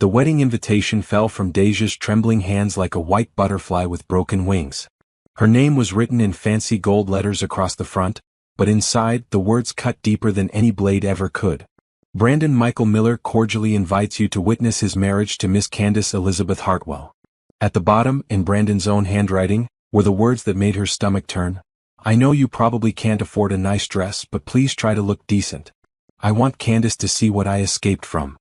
The wedding invitation fell from Deja's trembling hands like a white butterfly with broken wings. Her name was written in fancy gold letters across the front, but inside, the words cut deeper than any blade ever could. Brandon Michael Miller cordially invites you to witness his marriage to Miss Candace Elizabeth Hartwell. At the bottom, in Brandon's own handwriting, were the words that made her stomach turn. I know you probably can't afford a nice dress, but please try to look decent. I want Candace to see what I escaped from.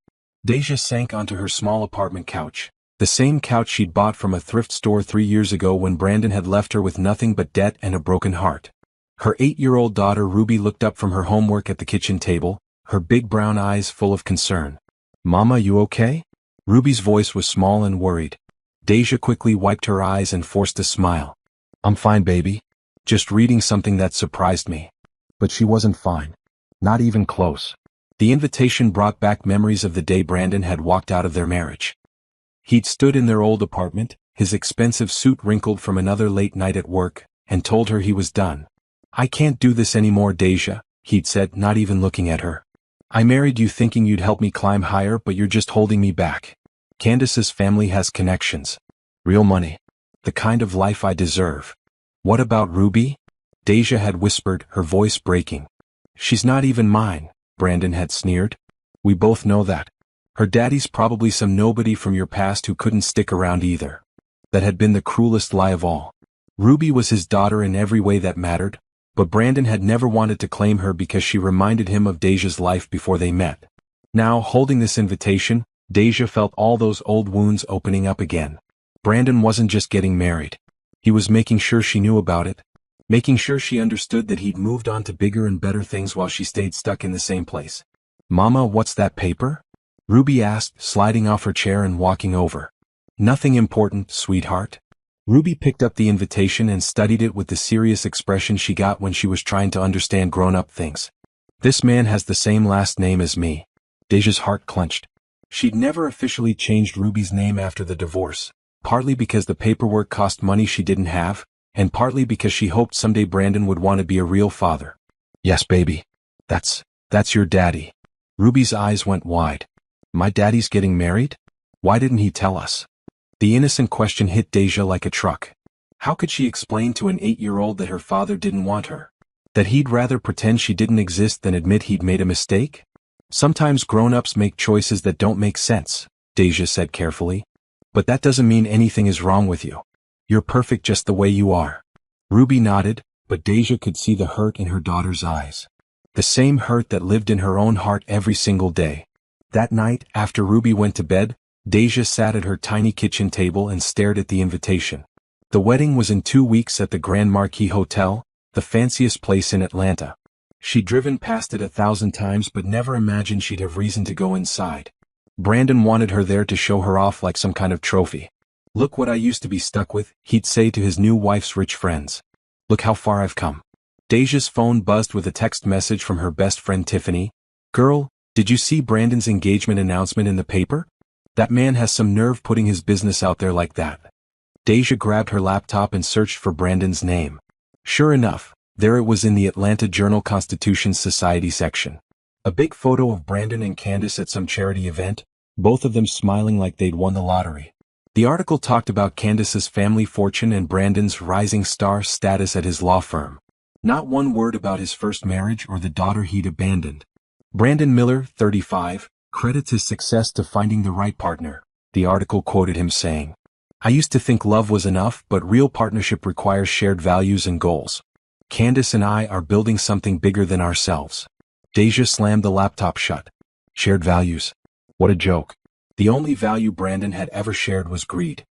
Deja sank onto her small apartment couch, the same couch she'd bought from a thrift store 3 years ago when Brandon had left her with nothing but debt and a broken heart. Her 8-year-old daughter Ruby looked up from her homework at the kitchen table, her big brown eyes full of concern. Mama, you okay? Ruby's voice was small and worried. Deja quickly wiped her eyes and forced a smile. I'm fine, baby. Just reading something that surprised me. But she wasn't fine. Not even close. The invitation brought back memories of the day Brandon had walked out of their marriage. He'd stood in their old apartment, his expensive suit wrinkled from another late night at work, and told her he was done. I can't do this anymore, Deja, he'd said, not even looking at her. I married you thinking you'd help me climb higher, but you're just holding me back. Candace's family has connections. Real money. The kind of life I deserve. What about Ruby? Deja had whispered, her voice breaking. She's not even mine, Brandon had sneered. We both know that. Her daddy's probably some nobody from your past who couldn't stick around either. That had been the cruelest lie of all. Ruby was his daughter in every way that mattered, but Brandon had never wanted to claim her because she reminded him of Deja's life before they met. Now, holding this invitation, Deja felt all those old wounds opening up again. Brandon wasn't just getting married. He was making sure she knew about it. Making sure she understood that he'd moved on to bigger and better things while she stayed stuck in the same place. Mama, what's that paper? Ruby asked, sliding off her chair and walking over. Nothing important, sweetheart. Ruby picked up the invitation and studied it with the serious expression she got when she was trying to understand grown-up things. This man has the same last name as me. Deja's heart clenched. She'd never officially changed Ruby's name after the divorce, partly because the paperwork cost money she didn't have, and partly because she hoped someday Brandon would want to be a real father. Yes, baby. That's your daddy. Ruby's eyes went wide. My daddy's getting married? Why didn't he tell us? The innocent question hit Deja like a truck. How could she explain to an 8-year-old that her father didn't want her? That he'd rather pretend she didn't exist than admit he'd made a mistake? Sometimes grown-ups make choices that don't make sense, Deja said carefully. But that doesn't mean anything is wrong with you. You're perfect just the way you are. Ruby nodded, but Deja could see the hurt in her daughter's eyes. The same hurt that lived in her own heart every single day. That night, after Ruby went to bed, Deja sat at her tiny kitchen table and stared at the invitation. The wedding was in 2 weeks at the Grand Marquis Hotel, the fanciest place in Atlanta. She'd driven past it 1,000 times but never imagined she'd have reason to go inside. Brandon wanted her there to show her off like some kind of trophy. Look what I used to be stuck with, he'd say to his new wife's rich friends. Look how far I've come. Deja's phone buzzed with a text message from her best friend Tiffany. Girl, did you see Brandon's engagement announcement in the paper? That man has some nerve putting his business out there like that. Deja grabbed her laptop and searched for Brandon's name. Sure enough, there it was in the Atlanta Journal-Constitution Society section. A big photo of Brandon and Candace at some charity event, both of them smiling like they'd won the lottery. The article talked about Candace's family fortune and Brandon's rising star status at his law firm. Not one word about his first marriage or the daughter he'd abandoned. Brandon Miller, 35, credits his success to finding the right partner, the article quoted him saying. I used to think love was enough, but real partnership requires shared values and goals. Candace and I are building something bigger than ourselves. Deja slammed the laptop shut. Shared values. What a joke. The only value Brandon had ever shared was greed.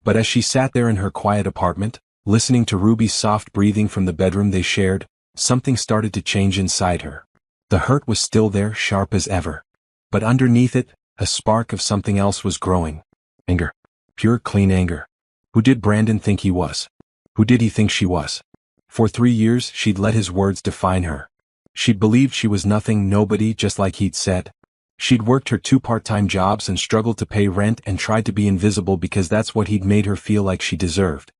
But as she sat there in her quiet apartment, listening to Ruby's soft breathing from the bedroom they shared, something started to change inside her. The hurt was still there, sharp as ever. But underneath it, a spark of something else was growing. Anger. Pure, clean anger. Who did Brandon think he was? Who did he think she was? For 3 years, she'd let his words define her. She'd believed she was nothing, nobody, just like he'd said. She'd worked her 2 part-time jobs and struggled to pay rent and tried to be invisible because that's what he'd made her feel like she deserved.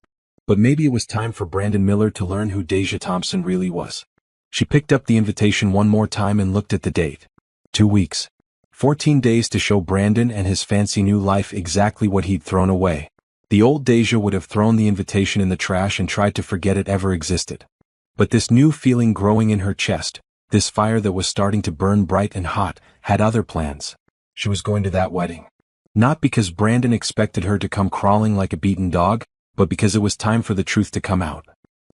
But maybe it was time for Brandon Miller to learn who Deja Thompson really was. She picked up the invitation one more time and looked at the date. 2 weeks. 14 days to show Brandon and his fancy new life exactly what he'd thrown away. The old Deja would have thrown the invitation in the trash and tried to forget it ever existed. But this new feeling growing in her chest, this fire that was starting to burn bright and hot, had other plans. She was going to that wedding. Not because Brandon expected her to come crawling like a beaten dog, but because it was time for the truth to come out.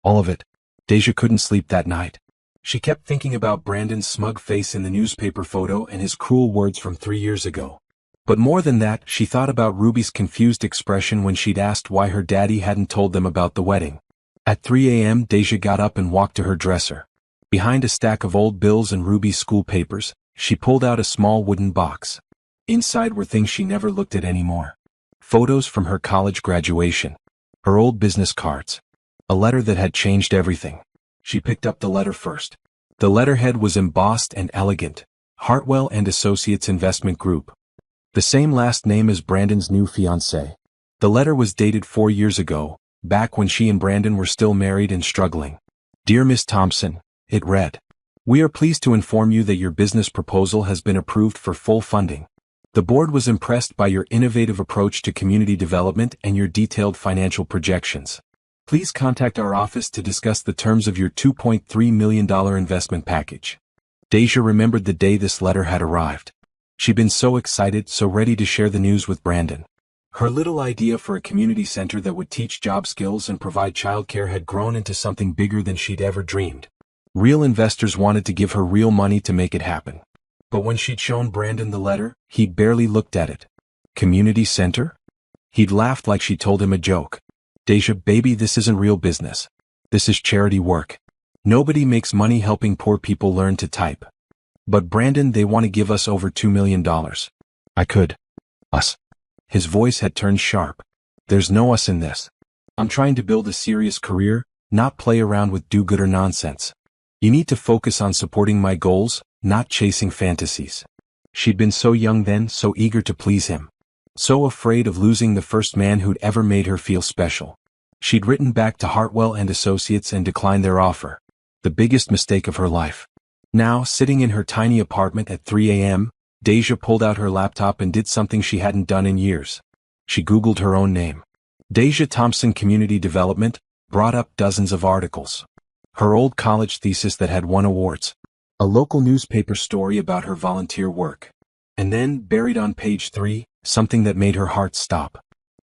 All of it. Deja couldn't sleep that night. She kept thinking about Brandon's smug face in the newspaper photo and his cruel words from 3 years ago. But more than that, she thought about Ruby's confused expression when she'd asked why her daddy hadn't told them about the wedding. At 3 a.m. Deja got up and walked to her dresser. Behind a stack of old bills and Ruby's school papers, she pulled out a small wooden box. Inside were things she never looked at anymore. Photos from her college graduation. Her old business cards. A letter that had changed everything. She picked up the letter first. The letterhead was embossed and elegant. Hartwell and Associates Investment Group. The same last name as Brandon's new fiancée. The letter was dated 4 years ago, back when she and Brandon were still married and struggling. Dear Miss Thompson, it read. We are pleased to inform you that your business proposal has been approved for full funding. The board was impressed by your innovative approach to community development and your detailed financial projections. Please contact our office to discuss the terms of your $2.3 million investment package. Deja remembered the day this letter had arrived. She'd been so excited, so ready to share the news with Brandon. Her little idea for a community center that would teach job skills and provide childcare had grown into something bigger than she'd ever dreamed. Real investors wanted to give her real money to make it happen. But when she'd shown Brandon the letter, he'd barely looked at it. Community center? He'd laughed like she told him a joke. Deja, baby, this isn't real business. This is charity work. Nobody makes money helping poor people learn to type. But Brandon, they want to give us over $2 million. I could. Us. His voice had turned sharp. There's no us in this. I'm trying to build a serious career, not play around with do-gooder nonsense. You need to focus on supporting my goals, not chasing fantasies. She'd been so young then, so eager to please him. So afraid of losing the first man who'd ever made her feel special. She'd written back to Hartwell and Associates and declined their offer. The biggest mistake of her life. Now, sitting in her tiny apartment at 3 a.m., Deja pulled out her laptop and did something she hadn't done in years. She Googled her own name. Deja Thompson Community Development, brought up dozens of articles. Her old college thesis that had won awards. A local newspaper story about her volunteer work. And then, buried on page 3, something that made her heart stop.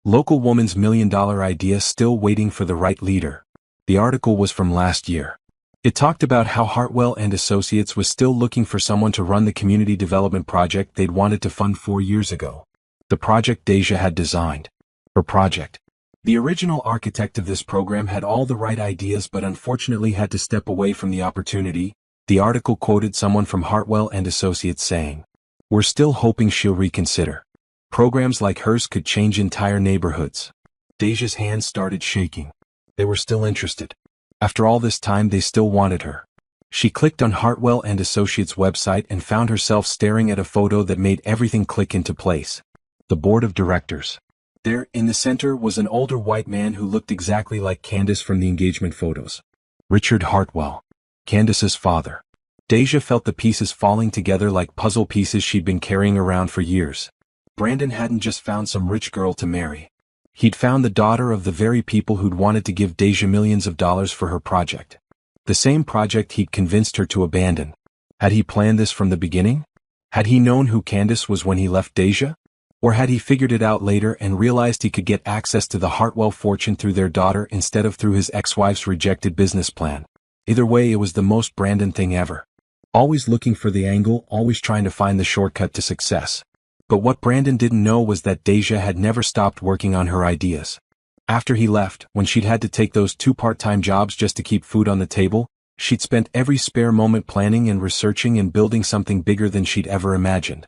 Local woman's $1 million idea still waiting for the right leader. The article was from last year. It talked about how Hartwell and Associates was still looking for someone to run the community development project they'd wanted to fund 4 years ago. The project Deja had designed. Her project. The original architect of this program had all the right ideas but unfortunately had to step away from the opportunity. The article quoted someone from Hartwell and Associates saying, "We're still hoping she'll reconsider. Programs like hers could change entire neighborhoods." Deja's hands started shaking. They were still interested. After all this time, they still wanted her. She clicked on Hartwell and Associates' website and found herself staring at a photo that made everything click into place. The board of directors. There, in the center, was an older white man who looked exactly like Candace from the engagement photos. Richard Hartwell. Candace's father. Deja felt the pieces falling together like puzzle pieces she'd been carrying around for years. Brandon hadn't just found some rich girl to marry. He'd found the daughter of the very people who'd wanted to give Deja millions of dollars for her project. The same project he'd convinced her to abandon. Had he planned this from the beginning? Had he known who Candace was when he left Deja? Or had he figured it out later and realized he could get access to the Hartwell fortune through their daughter instead of through his ex-wife's rejected business plan? Either way, it was the most Brandon thing ever. Always looking for the angle, always trying to find the shortcut to success. But what Brandon didn't know was that Deja had never stopped working on her ideas. After he left, when she'd had to take those 2 part-time jobs just to keep food on the table, she'd spent every spare moment planning and researching and building something bigger than she'd ever imagined.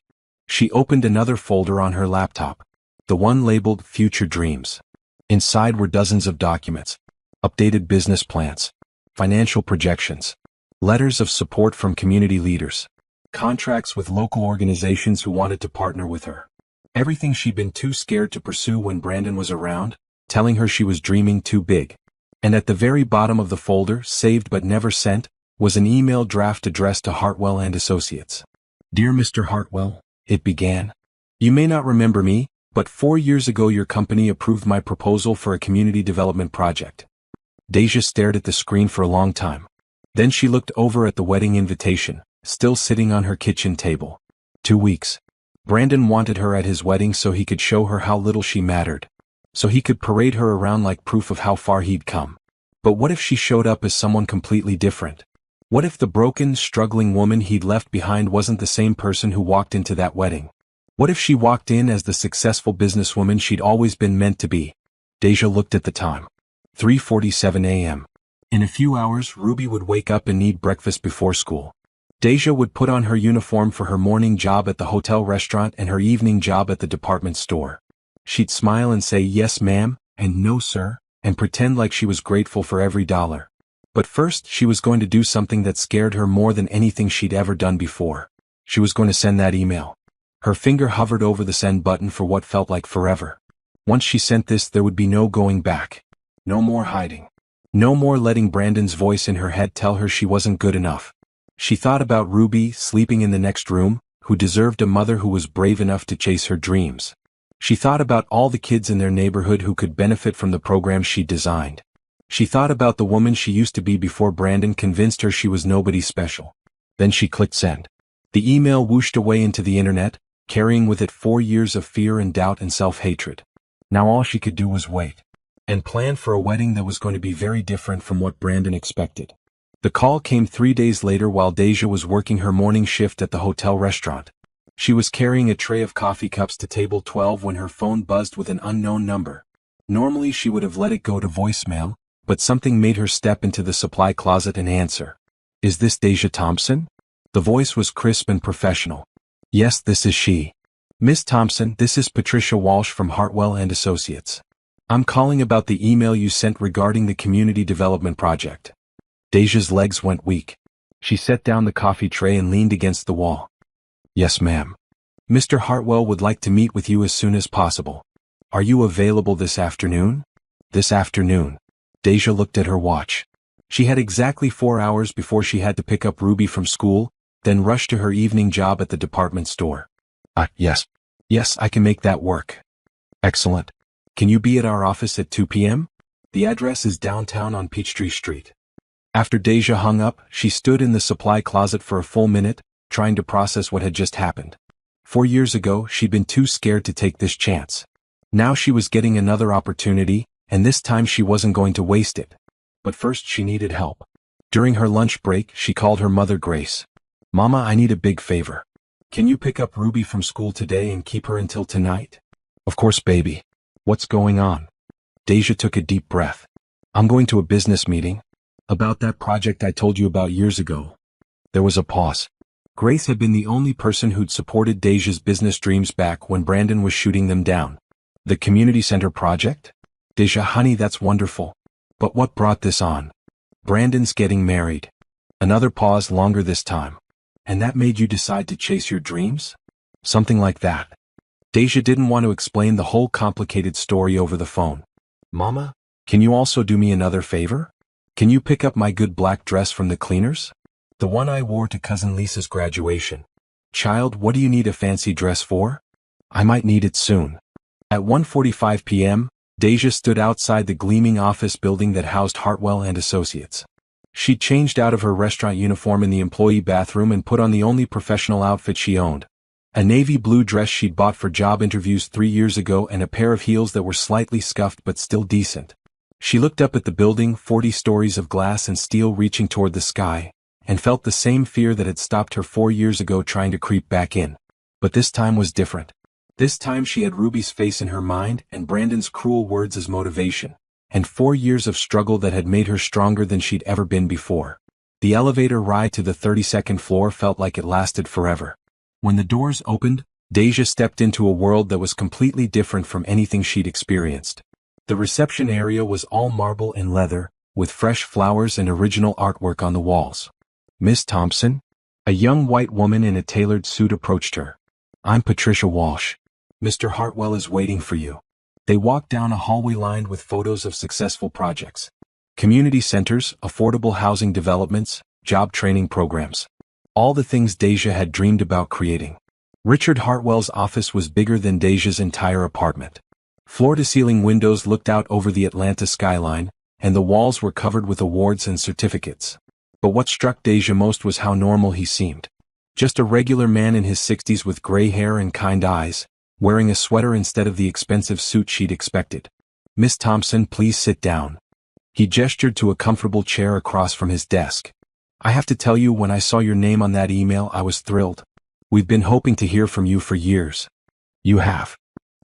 She opened another folder on her laptop. The one labeled Future Dreams. Inside were dozens of documents. Updated business plans. Financial projections. Letters of support from community leaders. Contracts with local organizations who wanted to partner with her. Everything she'd been too scared to pursue when Brandon was around, telling her she was dreaming too big. And at the very bottom of the folder, saved but never sent, was an email draft addressed to Hartwell and Associates. Dear Mr. Hartwell, It began. You may not remember me, but 4 years ago your company approved my proposal for a community development project. Deja stared at the screen for a long time. Then she looked over at the wedding invitation, still sitting on her kitchen table. 2 weeks. Brandon wanted her at his wedding so he could show her how little she mattered. So he could parade her around like proof of how far he'd come. But what if she showed up as someone completely different? What if the broken, struggling woman he'd left behind wasn't the same person who walked into that wedding? What if she walked in as the successful businesswoman she'd always been meant to be? Deja looked at the time. 3:47 a.m. In a few hours, Ruby would wake up and need breakfast before school. Deja would put on her uniform for her morning job at the hotel restaurant and her evening job at the department store. She'd smile and say yes ma'am, and no sir, and pretend like she was grateful for every dollar. But first, she was going to do something that scared her more than anything she'd ever done before. She was going to send that email. Her finger hovered over the send button for what felt like forever. Once she sent this, there would be no going back. No more hiding. No more letting Brandon's voice in her head tell her she wasn't good enough. She thought about Ruby, sleeping in the next room, who deserved a mother who was brave enough to chase her dreams. She thought about all the kids in their neighborhood who could benefit from the program she designed. She thought about the woman she used to be before Brandon convinced her she was nobody special. Then she clicked send. The email whooshed away into the internet, carrying with it 4 years of fear and doubt and self-hatred. Now all she could do was wait. And plan for a wedding that was going to be very different from what Brandon expected. The call came 3 days later while Deja was working her morning shift at the hotel restaurant. She was carrying a tray of coffee cups to table 12 when her phone buzzed with an unknown number. Normally she would have let it go to voicemail, but something made her step into the supply closet and answer. Is this Deja Thompson? The voice was crisp and professional. Yes, this is she. Miss Thompson, this is Patricia Walsh from Hartwell and Associates. I'm calling about the email you sent regarding the community development project. Deja's legs went weak. She set down the coffee tray and leaned against the wall. Yes, ma'am. Mr. Hartwell would like to meet with you as soon as possible. Are you available this afternoon? This afternoon. Deja looked at her watch. She had exactly 4 hours before she had to pick up Ruby from school, then rush to her evening job at the department store. Yes. Yes, I can make that work. Excellent. Can you be at our office at 2 p.m.? The address is downtown on Peachtree Street. After Deja hung up, she stood in the supply closet for a full minute, trying to process what had just happened. 4 years ago, she'd been too scared to take this chance. Now she was getting another opportunity, and this time she wasn't going to waste it. But first she needed help. During her lunch break, she called her mother Grace. Mama, I need a big favor. Can you pick up Ruby from school today and keep her until tonight? Of course, baby. What's going on? Deja took a deep breath. I'm going to a business meeting. About that project I told you about years ago. There was a pause. Grace had been the only person who'd supported Deja's business dreams back when Brandon was shooting them down. The community center project? Deja, honey, that's wonderful. But what brought this on? Brandon's getting married. Another pause, longer this time. And that made you decide to chase your dreams? Something like that. Deja didn't want to explain the whole complicated story over the phone. Mama, can you also do me another favor? Can you pick up my good black dress from the cleaners? The one I wore to Cousin Lisa's graduation. Child, what do you need a fancy dress for? I might need it soon. At 1:45 p.m., Deja stood outside the gleaming office building that housed Hartwell and Associates. She'd changed out of her restaurant uniform in the employee bathroom and put on the only professional outfit she owned. A navy blue dress she'd bought for job interviews 3 years ago and a pair of heels that were slightly scuffed but still decent. She looked up at the building, 40 stories of glass and steel reaching toward the sky, and felt the same fear that had stopped her 4 years ago trying to creep back in. But this time was different. This time she had Ruby's face in her mind and Brandon's cruel words as motivation, and 4 years of struggle that had made her stronger than she'd ever been before. The elevator ride to the 32nd floor felt like it lasted forever. When the doors opened, Deja stepped into a world that was completely different from anything she'd experienced. The reception area was all marble and leather, with fresh flowers and original artwork on the walls. Miss Thompson? A young white woman in a tailored suit approached her. I'm Patricia Walsh. Mr. Hartwell is waiting for you. They walked down a hallway lined with photos of successful projects. Community centers, affordable housing developments, job training programs. All the things Deja had dreamed about creating. Richard Hartwell's office was bigger than Deja's entire apartment. Floor-to-ceiling windows looked out over the Atlanta skyline, and the walls were covered with awards and certificates. But what struck Deja most was how normal he seemed. Just a regular man in his 60s with gray hair and kind eyes, wearing a sweater instead of the expensive suit she'd expected. "Miss Thompson, please sit down." He gestured to a comfortable chair across from his desk. "I have to tell you, when I saw your name on that email, I was thrilled. We've been hoping to hear from you for years." "You have?"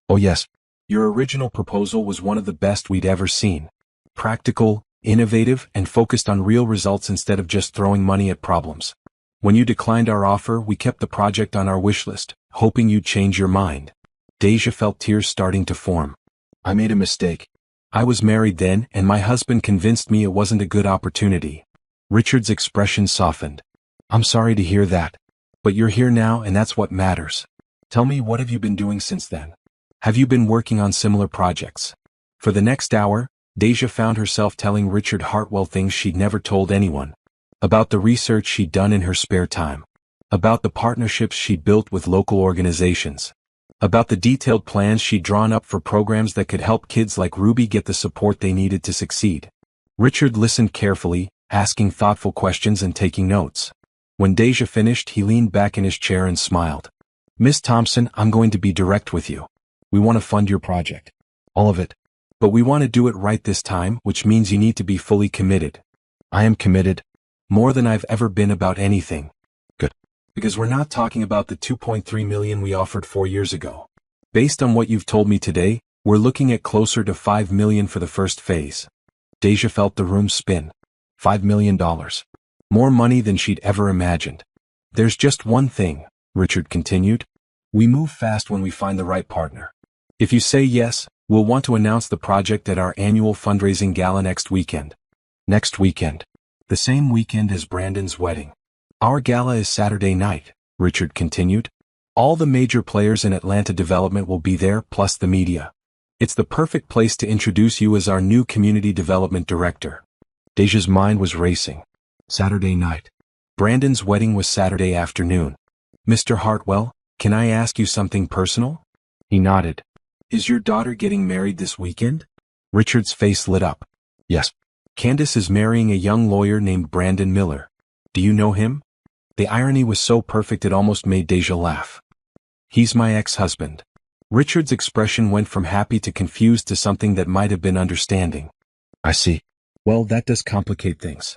"Oh yes. Your original proposal was one of the best we'd ever seen. Practical, innovative, and focused on real results instead of just throwing money at problems. When you declined our offer, we kept the project on our wish list, hoping you'd change your mind." Deja felt tears starting to form. "I made a mistake. I was married then, and my husband convinced me it wasn't a good opportunity." Richard's expression softened. "I'm sorry to hear that. But you're here now, and that's what matters. Tell me, what have you been doing since then? Have you been working on similar projects?" For the next hour, Deja found herself telling Richard Hartwell things she'd never told anyone. About the research she'd done in her spare time. About the partnerships she'd built with local organizations. About the detailed plans she'd drawn up for programs that could help kids like Ruby get the support they needed to succeed. Richard listened carefully, asking thoughtful questions and taking notes. When Deja finished, he leaned back in his chair and smiled. "Miss Thompson, I'm going to be direct with you. We want to fund your project. All of it. But we want to do it right this time, which means you need to be fully committed." "I am committed. More than I've ever been about anything." "Good. Because we're not talking about the $2.3 million we offered 4 years ago. Based on what you've told me today, we're looking at closer to $5 million for the first phase." Deja felt the room spin. $5 million. More money than she'd ever imagined. "There's just one thing," Richard continued. "We move fast when we find the right partner. If you say yes, we'll want to announce the project at our annual fundraising gala next weekend." "Next weekend?" "The same weekend as Brandon's wedding. Our gala is Saturday night," Richard continued. "All the major players in Atlanta development will be there, plus the media. It's the perfect place to introduce you as our new community development director." Deja's mind was racing. Saturday night. Brandon's wedding was Saturday afternoon. "Mr. Hartwell, can I ask you something personal?" He nodded. "Is your daughter getting married this weekend?" Richard's face lit up. "Yes. Candace is marrying a young lawyer named Brandon Miller. Do you know him?" The irony was so perfect it almost made Deja laugh. "He's my ex-husband." Richard's expression went from happy to confused to something that might have been understanding. "I see. Well, that does complicate things."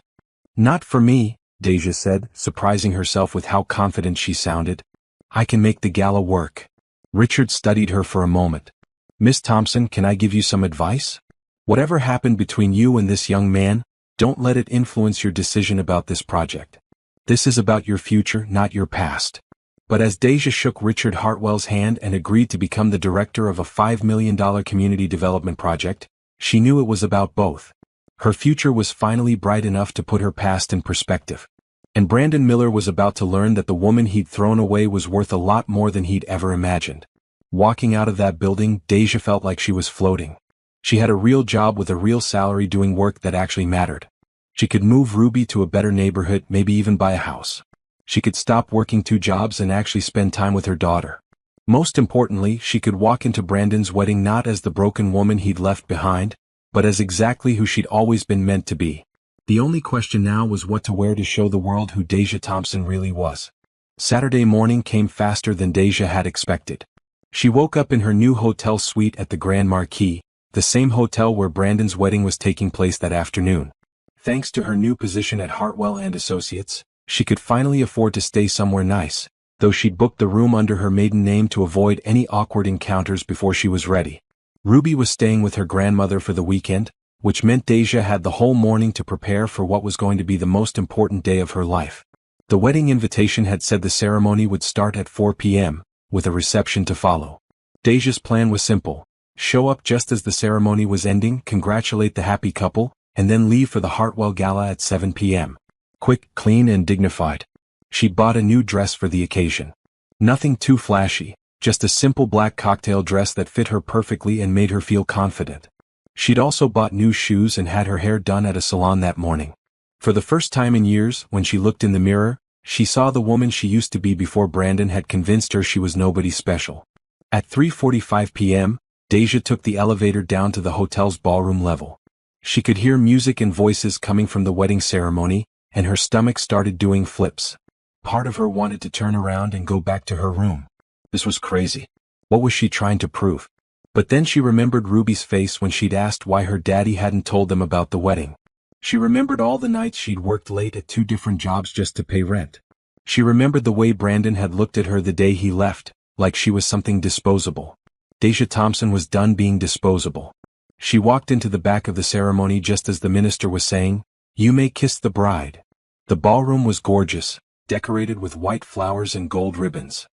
"Not for me," Deja said, surprising herself with how confident she sounded. "I can make the gala work." Richard studied her for a moment. "Miss Thompson, can I give you some advice? Whatever happened between you and this young man, don't let it influence your decision about this project. This is about your future, not your past." But as Deja shook Richard Hartwell's hand and agreed to become the director of a $5 million community development project, she knew it was about both. Her future was finally bright enough to put her past in perspective. And Brandon Miller was about to learn that the woman he'd thrown away was worth a lot more than he'd ever imagined. Walking out of that building, Deja felt like she was floating. She had a real job with a real salary doing work that actually mattered. She could move Ruby to a better neighborhood, maybe even buy a house. She could stop working 2 jobs and actually spend time with her daughter. Most importantly, she could walk into Brandon's wedding not as the broken woman he'd left behind, but as exactly who she'd always been meant to be. The only question now was what to wear to show the world who Deja Thompson really was. Saturday morning came faster than Deja had expected. She woke up in her new hotel suite at the Grand Marquis, the same hotel where Brandon's wedding was taking place that afternoon. Thanks to her new position at Hartwell and Associates, she could finally afford to stay somewhere nice, though she'd booked the room under her maiden name to avoid any awkward encounters before she was ready. Ruby was staying with her grandmother for the weekend, which meant Deja had the whole morning to prepare for what was going to be the most important day of her life. The wedding invitation had said the ceremony would start at 4 p.m., with a reception to follow. Deja's plan was simple: show up just as the ceremony was ending, congratulate the happy couple, and then leave for the Hartwell Gala at 7 p.m. Quick, clean, and dignified. She'd bought a new dress for the occasion. Nothing too flashy, just a simple black cocktail dress that fit her perfectly and made her feel confident. She'd also bought new shoes and had her hair done at a salon that morning. For the first time in years, when she looked in the mirror, She saw the woman she used to be before Brandon had convinced her she was nobody special. At 3:45 p.m., Deja took the elevator down to the hotel's ballroom level. She could hear music and voices coming from the wedding ceremony, and her stomach started doing flips. Part of her wanted to turn around and go back to her room. This was crazy. What was she trying to prove? But then she remembered Ruby's face when she'd asked why her daddy hadn't told them about the wedding. She remembered all the nights she'd worked late at 2 different jobs just to pay rent. She remembered the way Brandon had looked at her the day he left, like she was something disposable. Deja Thompson was done being disposable. She walked into the back of the ceremony just as the minister was saying, "You may kiss the bride." The ballroom was gorgeous, decorated with white flowers and gold ribbons.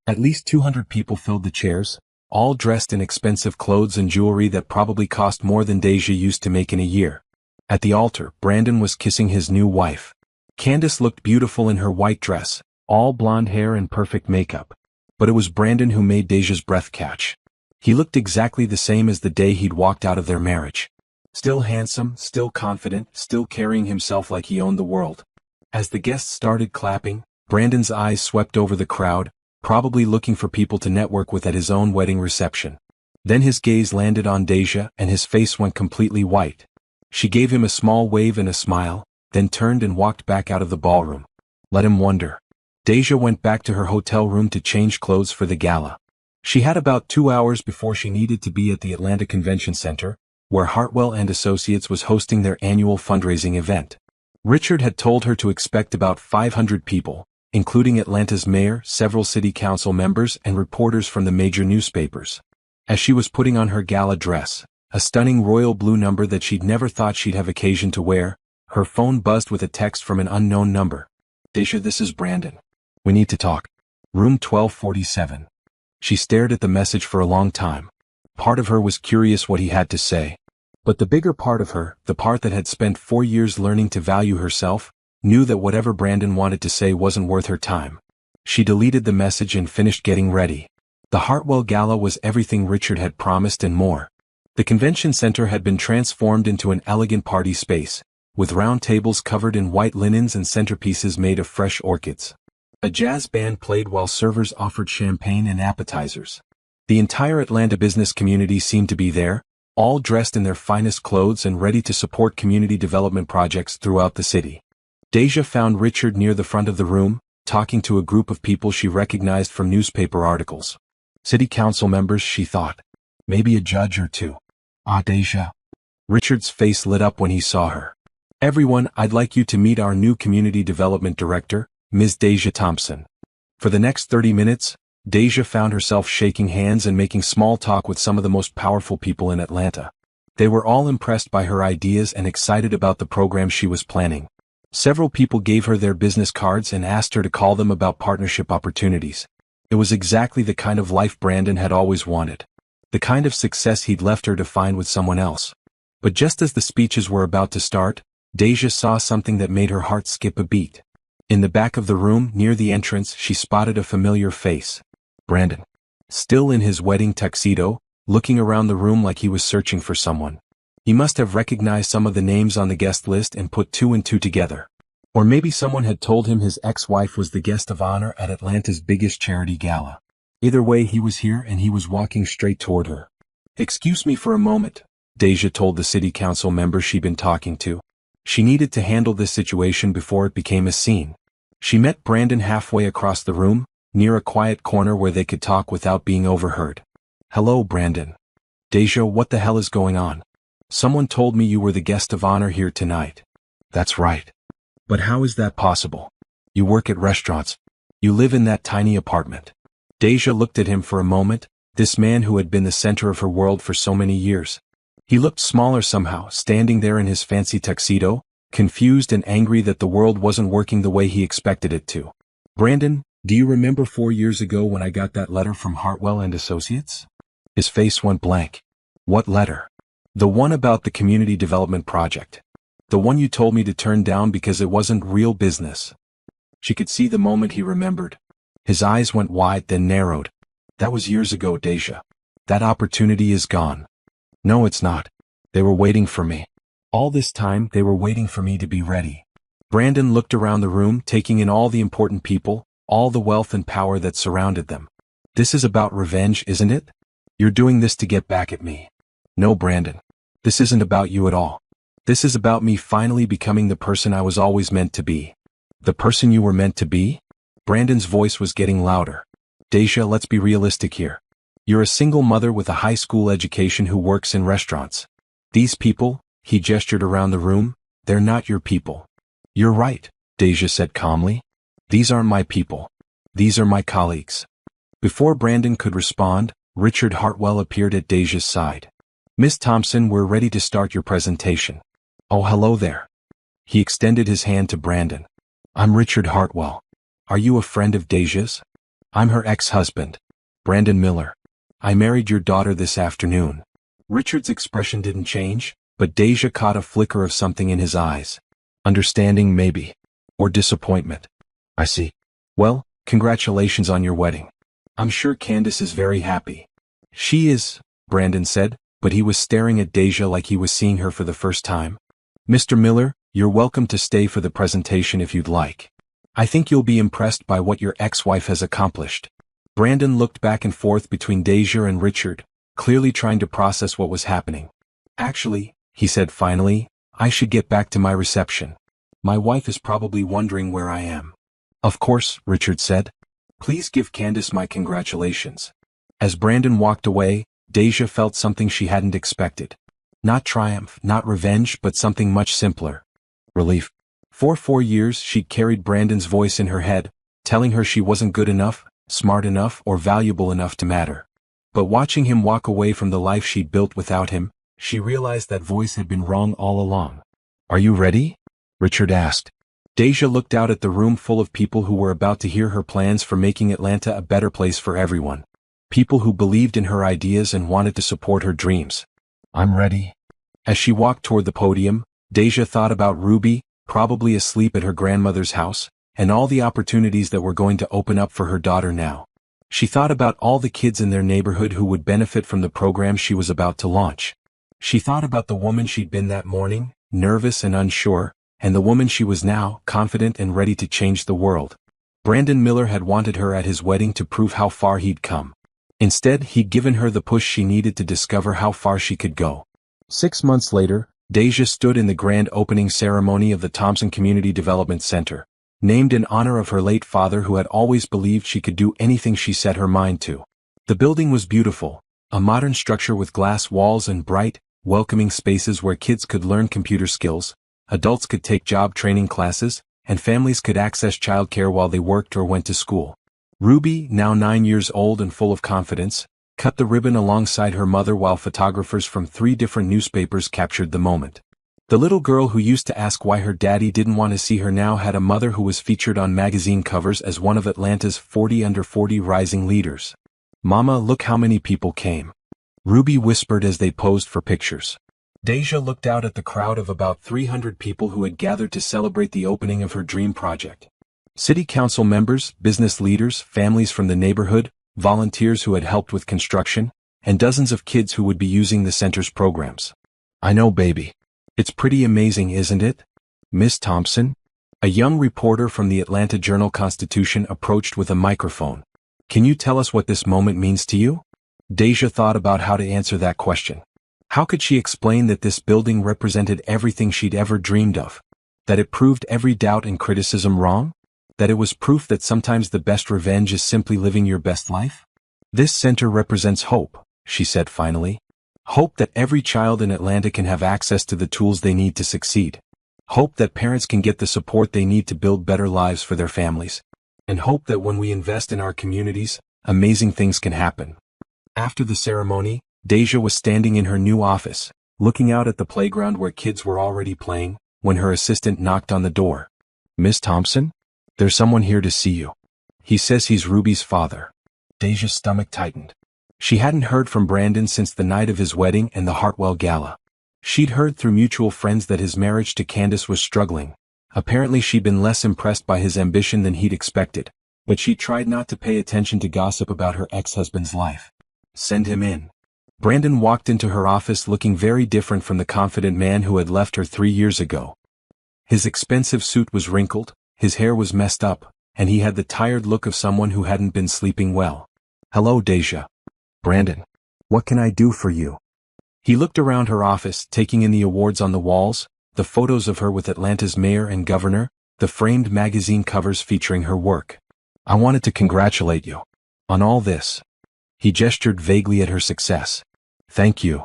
At least 200 people filled the chairs, all dressed in expensive clothes and jewelry that probably cost more than Deja used to make in a year. At the altar, Brandon was kissing his new wife. Candace looked beautiful in her white dress, all blonde hair and perfect makeup. But it was Brandon who made Deja's breath catch. He looked exactly the same as the day he'd walked out of their marriage. Still handsome, still confident, still carrying himself like he owned the world. As the guests started clapping, Brandon's eyes swept over the crowd, probably looking for people to network with at his own wedding reception. Then his gaze landed on Deja and his face went completely white. She gave him a small wave and a smile, then turned and walked back out of the ballroom. Let him wonder. Deja went back to her hotel room to change clothes for the gala. She had about 2 hours before she needed to be at the Atlanta Convention Center, where Hartwell and Associates was hosting their annual fundraising event. Richard had told her to expect about 500 people, including Atlanta's mayor, several city council members, and reporters from the major newspapers. As she was putting on her gala dress, a stunning royal blue number that she'd never thought she'd have occasion to wear, her phone buzzed with a text from an unknown number. "Deja, this is Brandon. We need to talk. Room 1247. She stared at the message for a long time. Part of her was curious what he had to say. But the bigger part of her, the part that had spent 4 years learning to value herself, knew that whatever Brandon wanted to say wasn't worth her time. She deleted the message and finished getting ready. The Hartwell Gala was everything Richard had promised and more. The convention center had been transformed into an elegant party space, with round tables covered in white linens and centerpieces made of fresh orchids. A jazz band played while servers offered champagne and appetizers. The entire Atlanta business community seemed to be there, all dressed in their finest clothes and ready to support community development projects throughout the city. Deja found Richard near the front of the room, talking to a group of people she recognized from newspaper articles. City council members, she thought. Maybe a judge or two. "Ah, Deja." Richard's face lit up when he saw her. "Everyone, I'd like you to meet our new community development director, Ms. Deja Thompson." For the next 30 minutes, Deja found herself shaking hands and making small talk with some of the most powerful people in Atlanta. They were all impressed by her ideas and excited about the program she was planning. Several people gave her their business cards and asked her to call them about partnership opportunities. It was exactly the kind of life Brandon had always wanted. The kind of success he'd left her to find with someone else. But just as the speeches were about to start, Deja saw something that made her heart skip a beat. In the back of the room, near the entrance, she spotted a familiar face. Brandon. Still in his wedding tuxedo, looking around the room like he was searching for someone. He must have recognized some of the names on the guest list and put 2 and 2 together. Or maybe someone had told him his ex-wife was the guest of honor at Atlanta's biggest charity gala. Either way, he was here and he was walking straight toward her. "Excuse me for a moment," Deja told the city council member she'd been talking to. She needed to handle this situation before it became a scene. She met Brandon halfway across the room, near a quiet corner where they could talk without being overheard. "Hello, Brandon." "Deja, what the hell is going on? Someone told me you were the guest of honor here tonight." "That's right. But how is that possible? You work at restaurants. You live in that tiny apartment." Deja looked at him for a moment, this man who had been the center of her world for so many years. He looked smaller somehow, standing there in his fancy tuxedo, confused and angry that the world wasn't working the way he expected it to. "Brandon, do you remember 4 years ago when I got that letter from Hartwell and Associates?" His face went blank. "What letter?" "The one about the community development project. The one you told me to turn down because it wasn't real business." She could see the moment he remembered. His eyes went wide, then narrowed. "That was years ago, Deja. That opportunity is gone." "No, it's not. They were waiting for me. All this time, they were waiting for me to be ready." Brandon looked around the room, taking in all the important people, all the wealth and power that surrounded them. This is about revenge, isn't it? You're doing this to get back at me. No, Brandon. This isn't about you at all. This is about me finally becoming the person I was always meant to be. The person you were meant to be? Brandon's voice was getting louder. Deja, let's be realistic here. You're a single mother with a high school education who works in restaurants. These people, he gestured around the room, they're not your people. You're right, Deja said calmly. These aren't my people. These are my colleagues. Before Brandon could respond, Richard Hartwell appeared at Deja's side. Miss Thompson, we're ready to start your presentation. Oh, hello there. He extended his hand to Brandon. I'm Richard Hartwell. Are you a friend of Deja's? I'm her ex-husband, Brandon Miller. I married your daughter this afternoon. Richard's expression didn't change, but Deja caught a flicker of something in his eyes. Understanding, maybe. Or disappointment. I see. Well, congratulations on your wedding. I'm sure Candace is very happy. She is, Brandon said, but he was staring at Deja like he was seeing her for the first time. Mr. Miller, you're welcome to stay for the presentation if you'd like. I think you'll be impressed by what your ex-wife has accomplished. Brandon looked back and forth between Deja and Richard, clearly trying to process what was happening. Actually, he said finally, I should get back to my reception. My wife is probably wondering where I am. Of course, Richard said. Please give Candace my congratulations. As Brandon walked away, Deja felt something she hadn't expected. Not triumph, not revenge, but something much simpler. Relief. For 4 years she'd carried Brandon's voice in her head, telling her she wasn't good enough, smart enough, or valuable enough to matter. But watching him walk away from the life she'd built without him, she realized that voice had been wrong all along. Are you ready? Richard asked. Deja looked out at the room full of people who were about to hear her plans for making Atlanta a better place for everyone. People who believed in her ideas and wanted to support her dreams. I'm ready. As she walked toward the podium, Deja thought about Ruby, probably asleep at her grandmother's house, and all the opportunities that were going to open up for her daughter now. She thought about all the kids in their neighborhood who would benefit from the program she was about to launch. She thought about the woman she'd been that morning, nervous and unsure, and the woman she was now, confident and ready to change the world. Brandon Miller had wanted her at his wedding to prove how far he'd come. Instead, he'd given her the push she needed to discover how far she could go. 6 months later, Deja stood in the grand opening ceremony of the Thompson Community Development Center, named in honor of her late father who had always believed she could do anything she set her mind to. The building was beautiful, a modern structure with glass walls and bright, welcoming spaces where kids could learn computer skills, adults could take job training classes, and families could access childcare while they worked or went to school. Ruby, now 9 years old and full of confidence, cut the ribbon alongside her mother while photographers from 3 different newspapers captured the moment. The little girl who used to ask why her daddy didn't want to see her now had a mother who was featured on magazine covers as one of Atlanta's 40 under 40 rising leaders. Mama, look how many people came. Ruby whispered as they posed for pictures. Deja looked out at the crowd of about 300 people who had gathered to celebrate the opening of her dream project. City council members, business leaders, families from the neighborhood, volunteers who had helped with construction, and dozens of kids who would be using the center's programs. I know, baby. It's pretty amazing, isn't it? Miss Thompson? A young reporter from the Atlanta Journal-Constitution approached with a microphone. Can you tell us what this moment means to you? Deja thought about how to answer that question. How could she explain that this building represented everything she'd ever dreamed of? That it proved every doubt and criticism wrong? That it was proof that sometimes the best revenge is simply living your best life? This center represents hope, she said finally. Hope that every child in Atlanta can have access to the tools they need to succeed. Hope that parents can get the support they need to build better lives for their families. And hope that when we invest in our communities, amazing things can happen. After the ceremony, Deja was standing in her new office, looking out at the playground where kids were already playing, when her assistant knocked on the door. Miss Thompson? There's someone here to see you. He says he's Ruby's father. Deja's stomach tightened. She hadn't heard from Brandon since the night of his wedding and the Hartwell Gala. She'd heard through mutual friends that his marriage to Candace was struggling. Apparently she'd been less impressed by his ambition than he'd expected, but she tried not to pay attention to gossip about her ex-husband's life. Send him in. Brandon walked into her office looking very different from the confident man who had left her 3 years ago. His expensive suit was wrinkled, his hair was messed up, and he had the tired look of someone who hadn't been sleeping well. "Hello, Deja." "Brandon. What can I do for you?" He looked around her office, taking in the awards on the walls, the photos of her with Atlanta's mayor and governor, the framed magazine covers featuring her work. "I wanted to congratulate you on all this." He gestured vaguely at her success. "Thank you."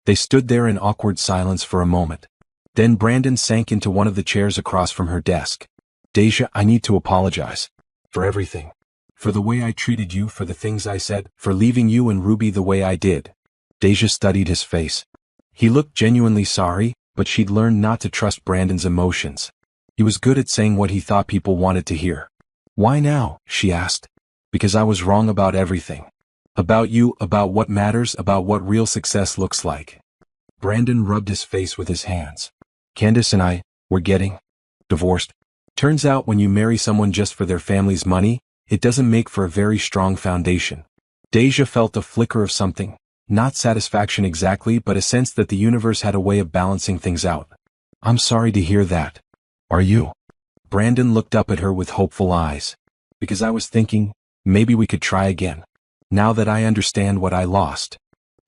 They stood there in awkward silence for a moment. Then Brandon sank into one of the chairs across from her desk. "Deja, I need to apologize. For everything. For the way I treated you, for the things I said, for leaving you and Ruby the way I did." Deja studied his face. He looked genuinely sorry, but she'd learned not to trust Brandon's emotions. He was good at saying what he thought people wanted to hear. "Why now?" she asked. "Because I was wrong about everything. About you, about what matters, about what real success looks like." Brandon rubbed his face with his hands. "Candace and I, we're getting divorced. Turns out when you marry someone just for their family's money, it doesn't make for a very strong foundation." Deja felt a flicker of something, not satisfaction exactly, but a sense that the universe had a way of balancing things out. "I'm sorry to hear that." "Are you?" Brandon looked up at her with hopeful eyes. "Because I was thinking, maybe we could try again. Now that I understand what I lost."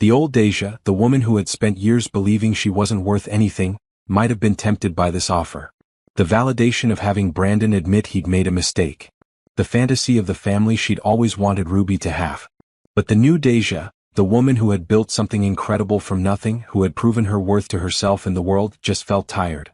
The old Deja, the woman who had spent years believing she wasn't worth anything, might have been tempted by this offer. The validation of having Brandon admit he'd made a mistake. The fantasy of the family she'd always wanted Ruby to have. But the new Deja, the woman who had built something incredible from nothing, who had proven her worth to herself and the world, just felt tired.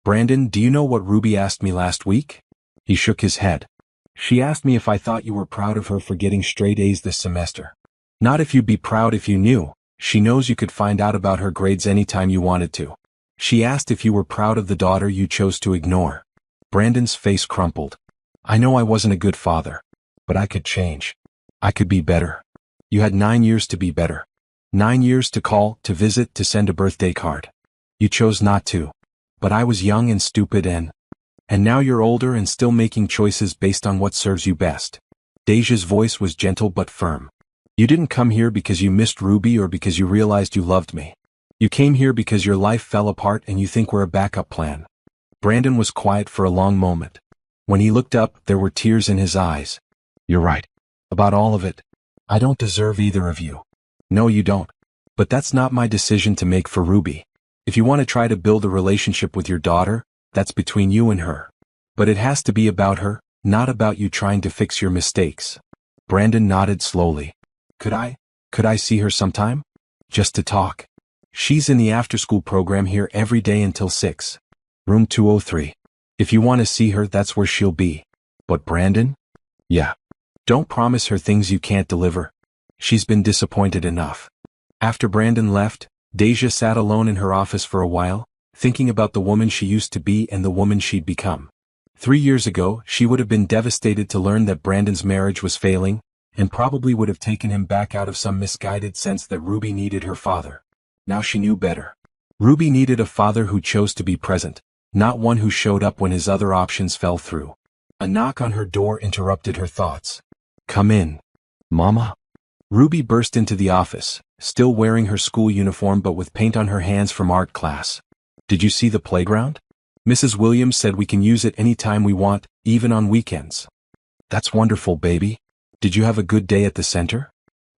"Brandon, do you know what Ruby asked me last week?" He shook his head. "She asked me if I thought you were proud of her for getting straight A's this semester. Not if you'd be proud if you knew. She knows you could find out about her grades anytime you wanted to. She asked if you were proud of the daughter you chose to ignore." Brandon's face crumpled. "I know I wasn't a good father. But I could change. I could be better. You had 9 years to be better. 9 years to call, to visit, to send a birthday card. You chose not to. But I was young and stupid and now you're older and still making choices based on what serves you best." Deja's voice was gentle but firm. "You didn't come here because you missed Ruby or because you realized you loved me. You came here because your life fell apart and you think we're a backup plan." Brandon was quiet for a long moment. When he looked up, there were tears in his eyes. "You're right. About all of it. I don't deserve either of you." "No, you don't. But that's not my decision to make for Ruby. If you want to try to build a relationship with your daughter, that's between you and her. But it has to be about her, not about you trying to fix your mistakes." Brandon nodded slowly. Could I see her sometime? Just to talk. She's in the after-school program here every day until 6. Room 203. If you want to see her, that's where she'll be." "But Brandon?" "Yeah. Don't promise her things you can't deliver. She's been disappointed enough." After Brandon left, Deja sat alone in her office for a while, thinking about the woman she used to be and the woman she'd become. 3 years ago, she would have been devastated to learn that Brandon's marriage was failing, and probably would have taken him back out of some misguided sense that Ruby needed her father. Now she knew better. Ruby needed a father who chose to be present, not one who showed up when his other options fell through. A knock on her door interrupted her thoughts. "Come in, Mama." Ruby burst into the office, still wearing her school uniform but with paint on her hands from art class. "Did you see the playground? Mrs. Williams said we can use it any time we want, even on weekends." "That's wonderful, baby. Did you have a good day at the center?"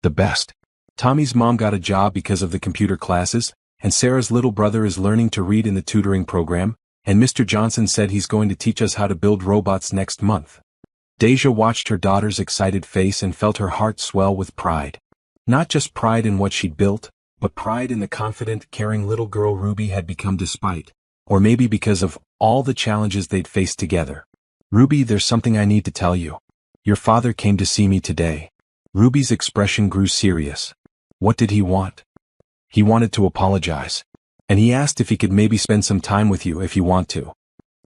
"The best. Tommy's mom got a job because of the computer classes, and Sarah's little brother is learning to read in the tutoring program, and Mr. Johnson said he's going to teach us how to build robots next month." Deja watched her daughter's excited face and felt her heart swell with pride. Not just pride in what she'd built, but pride in the confident, caring little girl Ruby had become despite, or maybe because of, all the challenges they'd faced together. "Ruby, there's something I need to tell you. Your father came to see me today." Ruby's expression grew serious. "What did he want?" "He wanted to apologize. And he asked if he could maybe spend some time with you if you want to."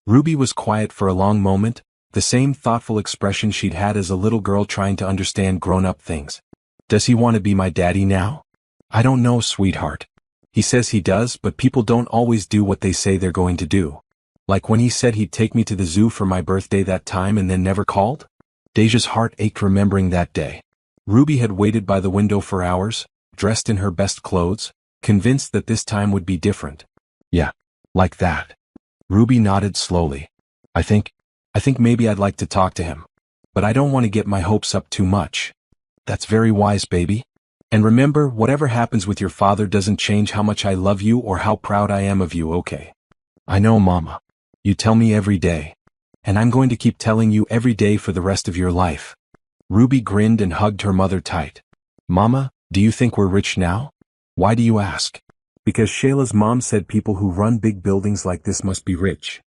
Ruby was quiet for a long moment, the same thoughtful expression she'd had as a little girl trying to understand grown-up things. "Does he want to be my daddy now?" "I don't know, sweetheart. He says he does, but people don't always do what they say they're going to do. Like when he said he'd take me to the zoo for my birthday that time and then never called?" Deja's heart ached remembering that day. Ruby had waited by the window for hours, dressed in her best clothes, convinced that this time would be different. "Yeah, like that." Ruby nodded slowly. I think maybe I'd like to talk to him. But I don't want to get my hopes up too much. That's very wise, baby. And remember, whatever happens with your father doesn't change how much I love you or how proud I am of you, okay? I know, Mama. You tell me every day. And I'm going to keep telling you every day for the rest of your life. Ruby grinned and hugged her mother tight. Mama, do you think we're rich now? Why do you ask? Because Shayla's mom said people who run big buildings like this must be rich.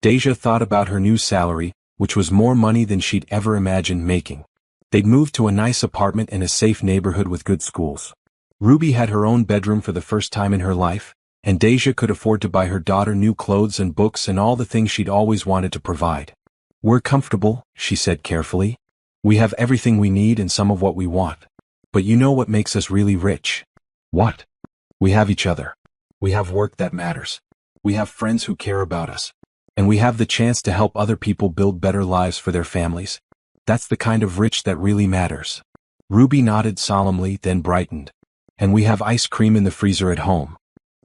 Deja thought about her new salary, which was more money than she'd ever imagined making. They'd moved to a nice apartment in a safe neighborhood with good schools. Ruby had her own bedroom for the first time in her life, and Deja could afford to buy her daughter new clothes and books and all the things she'd always wanted to provide. We're comfortable, she said carefully. We have everything we need and some of what we want. But you know what makes us really rich? What? We have each other. We have work that matters. We have friends who care about us. And we have the chance to help other people build better lives for their families. That's the kind of rich that really matters. Ruby nodded solemnly, then brightened. And we have ice cream in the freezer at home.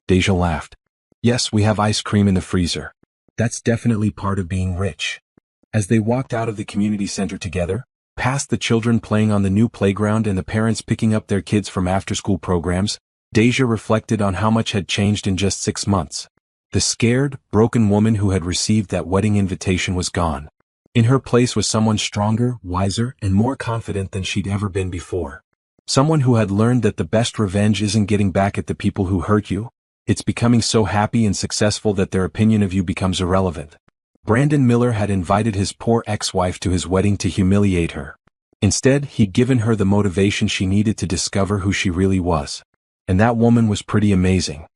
Deja laughed. Yes, we have ice cream in the freezer. That's definitely part of being rich. As they walked out of the community center together, past the children playing on the new playground and the parents picking up their kids from after-school programs, Deja reflected on how much had changed in just 6 months. The scared, broken woman who had received that wedding invitation was gone. In her place was someone stronger, wiser, and more confident than she'd ever been before. Someone who had learned that the best revenge isn't getting back at the people who hurt you. It's becoming so happy and successful that their opinion of you becomes irrelevant. Brandon Miller had invited his poor ex-wife to his wedding to humiliate her. Instead, he'd given her the motivation she needed to discover who she really was. And that woman was pretty amazing.